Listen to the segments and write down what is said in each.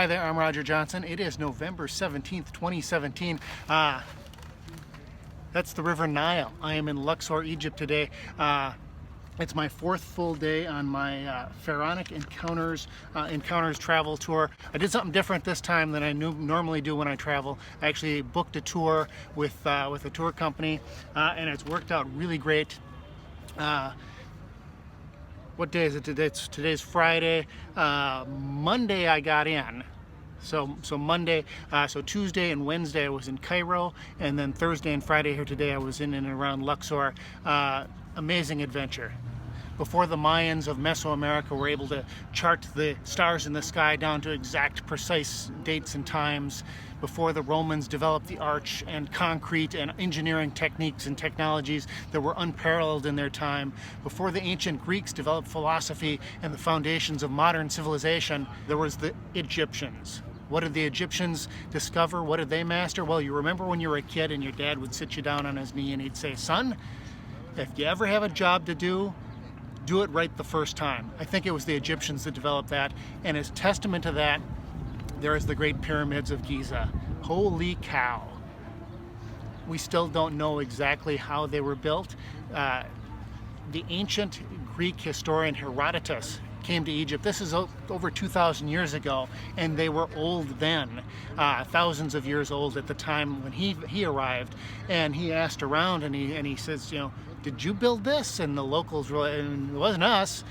Hi there, I'm Roger Johnson. It is November 17th, 2017. That's the River Nile. I am in Luxor, Egypt today. It's my fourth full day on my Pharaonic Encounters travel tour. I did something different this time than I normally do when I travel. I actually booked a tour with a tour company, and it's worked out really great. What day is it today? Today's Friday. Monday I got in. So Monday, so Tuesday and Wednesday I was in Cairo, and then Thursday and Friday here today I was in and around Luxor. Amazing adventure. Before the Mayans of Mesoamerica were able to chart the stars in the sky down to exact, precise dates and times, before the Romans developed the arch and concrete and engineering techniques and technologies that were unparalleled in their time, before the ancient Greeks developed philosophy and the foundations of modern civilization, there was the Egyptians. What did the Egyptians discover? What did they master? Well, you remember when you were a kid and your dad would sit you down on his knee and he'd say, "Son, if you ever have a job to do it right the first time." I think it was the Egyptians that developed that, and as testament to that, there is the Great Pyramids of Giza. Holy cow. We still don't know exactly how they were built. The ancient Greek historian Herodotus came to Egypt. This is over 2,000 years ago, and they were old then, thousands of years old at the time when he arrived. And he asked around, and he says, "Did you build this?" And the locals were, and it wasn't us.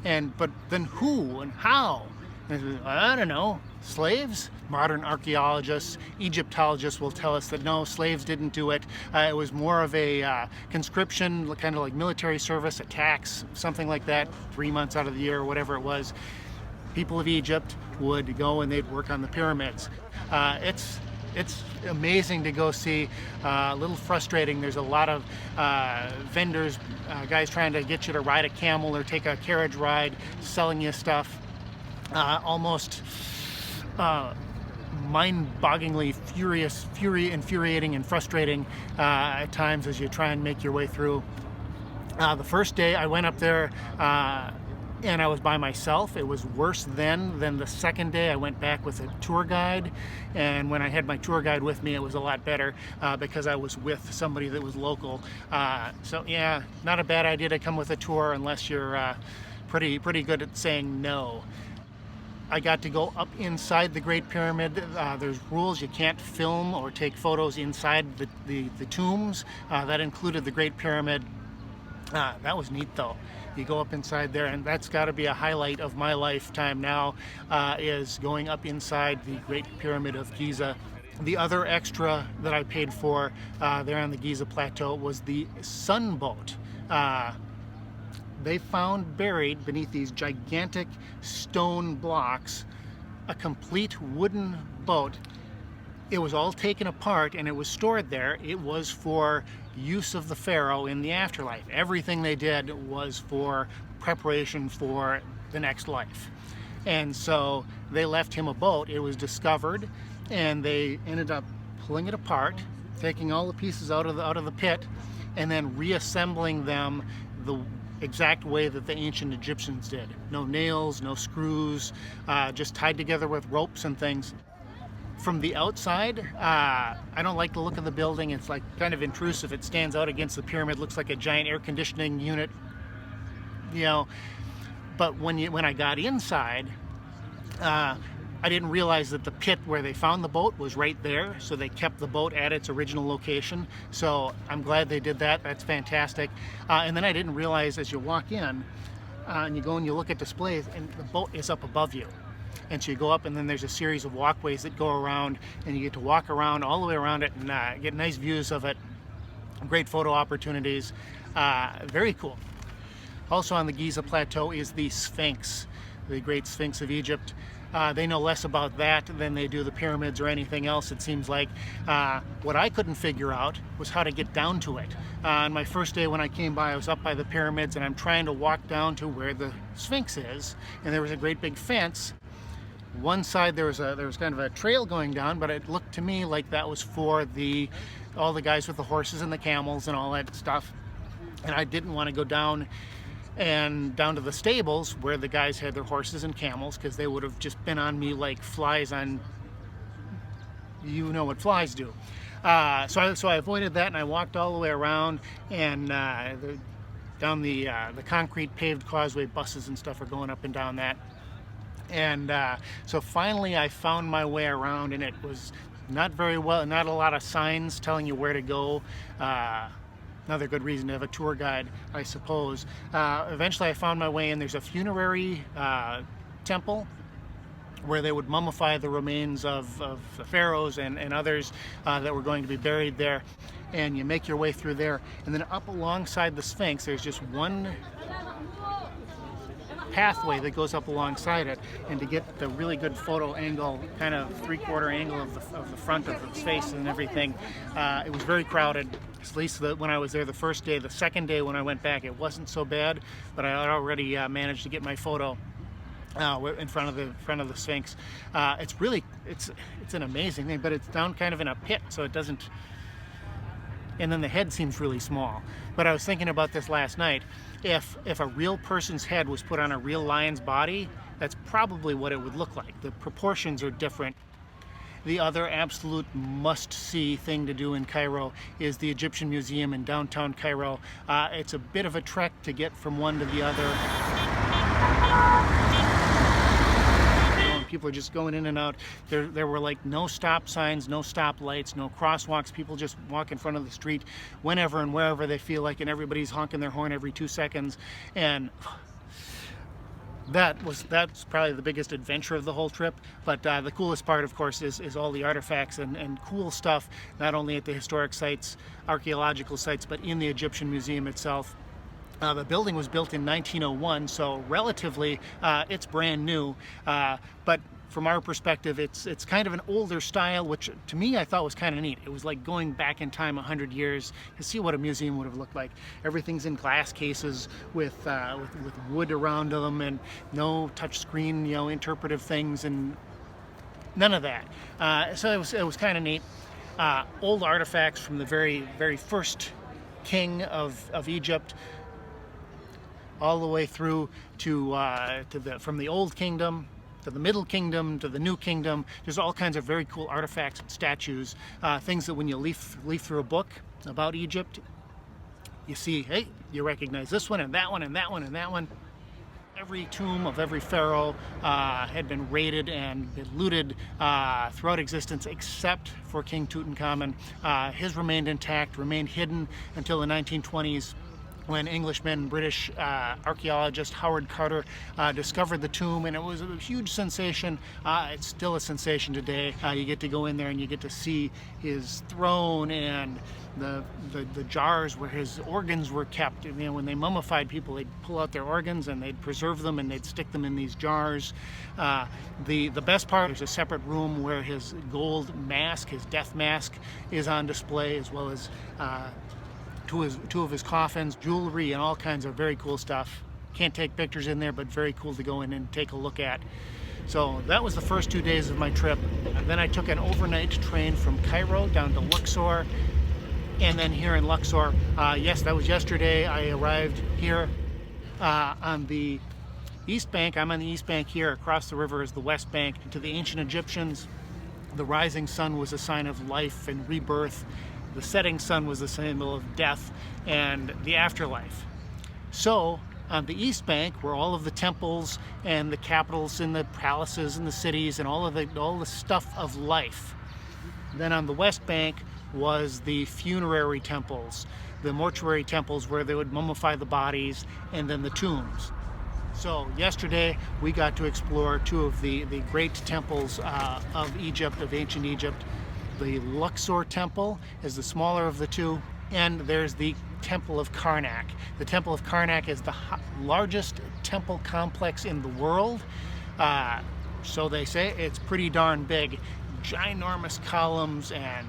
But then who and how? And he said, "I don't know. Slaves?" Modern archaeologists, Egyptologists will tell us that no, slaves didn't do it. It was more of a conscription, kind of like military service, a tax, something like that, 3 months out of the year, or whatever it was. People of Egypt would go and they'd work on the pyramids. It's amazing to go see, a little frustrating. There's a lot of vendors, guys trying to get you to ride a camel or take a carriage ride, selling you stuff. Almost mind-bogglingly infuriating and frustrating at times as you try and make your way through. The first day I went up there, and I was by myself. It was worse then than the second day. I went back with a tour guide, and when I had my tour guide with me, it was a lot better because I was with somebody that was local. So yeah, not a bad idea to come with a tour unless you're pretty good at saying no. I got to go up inside the Great Pyramid. There's rules. You can't film or take photos inside the tombs. That included the Great Pyramid. That was neat though. You go up inside there, and that's got to be a highlight of my lifetime now, is going up inside the Great Pyramid of Giza. The other extra that I paid for there on the Giza Plateau was the sun boat. They found buried beneath these gigantic stone blocks a complete wooden boat. It was all taken apart and it was stored there. It was for use of the pharaoh in the afterlife. Everything they did was for preparation for the next life. And so they left him a boat. It was discovered, and they ended up pulling it apart, taking all the pieces out of the pit, and then reassembling them the exact way that the ancient Egyptians did. No nails, no screws, just tied together with ropes and things. From the outside, I don't like the look of the building. It's like kind of intrusive. It stands out against the pyramid, looks like a giant air conditioning unit, But when I got inside, I didn't realize that the pit where they found the boat was right there, so they kept the boat at its original location. So I'm glad they did that. That's fantastic. And then I didn't realize, as you walk in, and you go and you look at displays, and the boat is up above you. And so you go up, and then there's a series of walkways that go around, and you get to walk around all the way around it and get nice views of it. Great photo opportunities. Very cool. Also on the Giza Plateau is the Sphinx, the Great Sphinx of Egypt. They know less about that than they do the pyramids or anything else, it seems like. What I couldn't figure out was how to get down to it. On my first day when I came by, I was up by the pyramids, and I'm trying to walk down to where the Sphinx is, and there was a great big fence. One side there was kind of a trail going down, but it looked to me like that was for all the guys with the horses and the camels and all that stuff. And I didn't want to go down and down to the stables where the guys had their horses and camels, because they would have just been on me like flies on, you know what flies do. So I avoided that, and I walked all the way around, and down the concrete paved causeway. Buses and stuff are going up and down that. And so finally I found my way around, and it was not very well, not a lot of signs telling you where to go. Another good reason to have a tour guide, I suppose. Eventually I found my way in. There's a funerary temple where they would mummify the remains of the pharaohs and others that were going to be buried there. And you make your way through there. And then up alongside the Sphinx, there's just one pathway that goes up alongside it, and to get the really good photo angle, kind of three-quarter angle of the front of its face and everything, it was very crowded. At least when I was there the first day. The second day when I went back, it wasn't so bad, but I had already managed to get my photo in front of the Sphinx. It's an amazing thing, but it's down kind of in a pit, so it doesn't. And then the head seems really small. But I was thinking about this last night. If a real person's head was put on a real lion's body, that's probably what it would look like. The proportions are different. The other absolute must-see thing to do in Cairo is the Egyptian Museum in downtown Cairo. It's a bit of a trek to get from one to the other. People are just going in and out. There were like no stop signs, no stop lights, no crosswalks. People just walk in front of the street whenever and wherever they feel like, and everybody's honking their horn every 2 seconds. And that's probably the biggest adventure of the whole trip. But the coolest part, of course, is all the artifacts and cool stuff, not only at the historic sites, archaeological sites, but in the Egyptian Museum itself. The building was built in 1901, so relatively it's brand new. But from our perspective, it's kind of an older style, which to me I thought was kind of neat. It was like going back in time 100 years to see what a museum would have looked like. Everything's in glass cases with wood around them, and no touch screen, interpretive things, and none of that. So it was kind of neat. Old artifacts from the very, very first king of Egypt, all the way through to from the Old Kingdom to the Middle Kingdom to the New Kingdom. There's all kinds of very cool artifacts and statues, things that when you leaf through a book about Egypt, you see, hey, you recognize this one and that one and that one and that one. Every tomb of every pharaoh had been raided and been looted throughout existence, except for King Tutankhamun. His remained intact, remained hidden until the 1920s, when Englishman, British archaeologist Howard Carter discovered the tomb, and it was a huge sensation. It's still a sensation today. You get to go in there and you get to see his throne and the jars where his organs were kept. When they mummified people, they'd pull out their organs and they'd preserve them and they'd stick them in these jars. The best part, there's a separate room where his gold mask, his death mask, is on display, as well as two of his coffins, jewelry, and all kinds of very cool stuff. Can't take pictures in there, but very cool to go in and take a look at. So that was the first 2 days of my trip. And then I took an overnight train from Cairo down to Luxor, and then here in Luxor, yes, that was yesterday. I arrived here on the East Bank. I'm on the East Bank here. Across the river is the West Bank. To the ancient Egyptians, the rising sun was a sign of life and rebirth. The setting sun was a symbol of death and the afterlife. So on the East Bank were all of the temples and the capitals and the palaces and the cities and all the stuff of life. Then on the West Bank was the funerary temples, the mortuary temples where they would mummify the bodies, and then the tombs. So yesterday we got to explore two of the great temples of Egypt, of ancient Egypt. The Luxor Temple is the smaller of the two, and there's the Temple of Karnak. The Temple of Karnak is the largest temple complex in the world. So they say it's pretty darn big. Ginormous columns and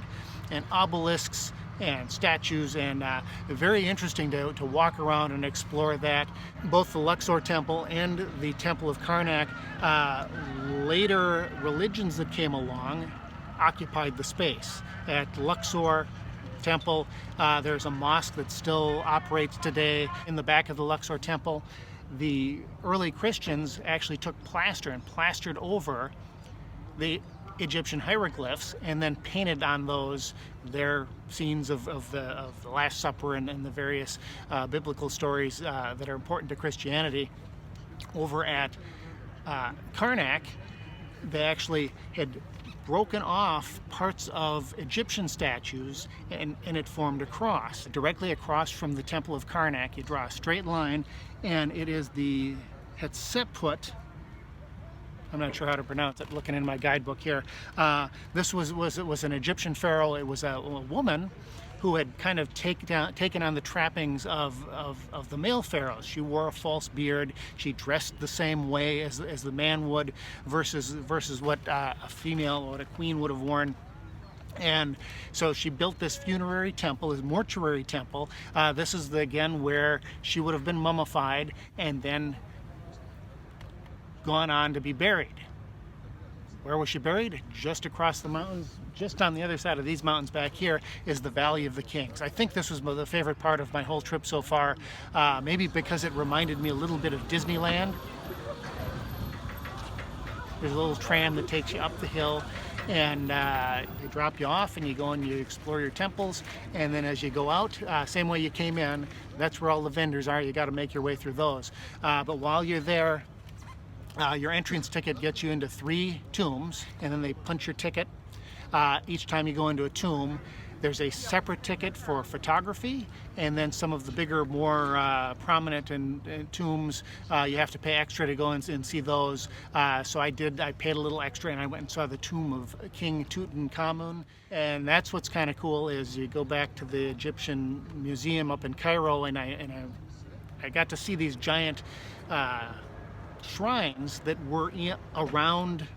obelisks and statues, and very interesting to walk around and explore that. Both the Luxor Temple and the Temple of Karnak, later religions that came along occupied the space. At Luxor, temple. There's a mosque that still operates today in the back of the Luxor temple. The early Christians actually took plaster and plastered over the Egyptian hieroglyphs and then painted on those their scenes of the Last Supper and the various biblical stories that are important to Christianity. Over at Karnak, they actually had broken off parts of Egyptian statues and it formed a cross. Directly across from the Temple of Karnak, you draw a straight line, and it is the Hatshepsut. I'm not sure how to pronounce it, looking in my guidebook here. This was an Egyptian pharaoh. It was a woman who had kind of taken on the trappings of the male pharaohs. She wore a false beard. She dressed the same way as the man would versus what a female or a queen would have worn. And so she built this funerary temple, this mortuary temple. This is again where she would have been mummified and then gone on to be buried. Where was she buried? Just across the mountains, just on the other side of these mountains back here is the Valley of the Kings. I think this was the favorite part of my whole trip so far, maybe because it reminded me a little bit of Disneyland. There's a little tram that takes you up the hill, and they drop you off, and you go and you explore your temples, and then as you go out, same way you came in, that's where all the vendors are. You got to make your way through those. But while you're there, your entrance ticket gets you into 3 tombs, and then they punch your ticket. Each time you go into a tomb, there's a separate ticket for photography, and then some of the bigger, more prominent tombs, you have to pay extra to go and see those. So I paid a little extra, and I went and saw the tomb of King Tutankhamun. And that's what's kind of cool is you go back to the Egyptian Museum up in Cairo, and I got to see these giant shrines that were around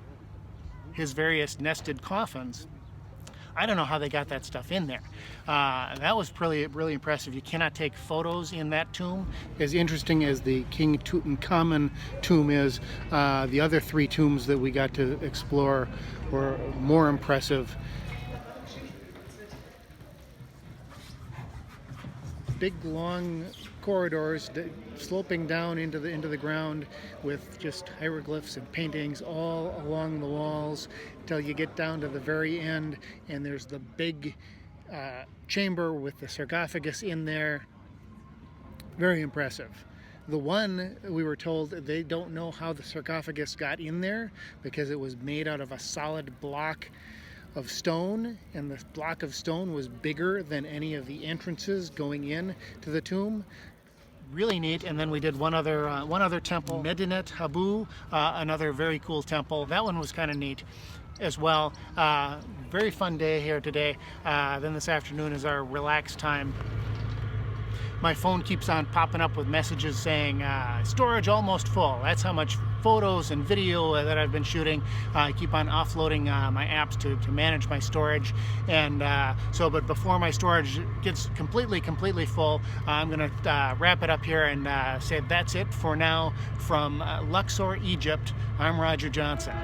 his various nested coffins. I don't know how they got that stuff in there. That was really impressive. You cannot take photos in that tomb. As interesting as the King Tutankhamun tomb is, the other 3 tombs that we got to explore were more impressive. Big long corridors sloping down into the ground with just hieroglyphs and paintings all along the walls until you get down to the very end, and there's the big chamber with the sarcophagus in there. Very impressive. The one, we were told, they don't know how the sarcophagus got in there because it was made out of a solid block of stone, and the block of stone was bigger than any of the entrances going in to the tomb. Really neat. And then we did one other temple, Medinet Habu, another very cool temple. That one was kind of neat as well. Very fun day here today. Then this afternoon is our relaxed time. My phone keeps on popping up with messages saying storage almost full. That's how much photos and video that I've been shooting. I keep on offloading my apps to manage my storage, and but before my storage gets completely full, I'm gonna wrap it up here and say that's it for now from Luxor, Egypt. I'm Roger Johnson.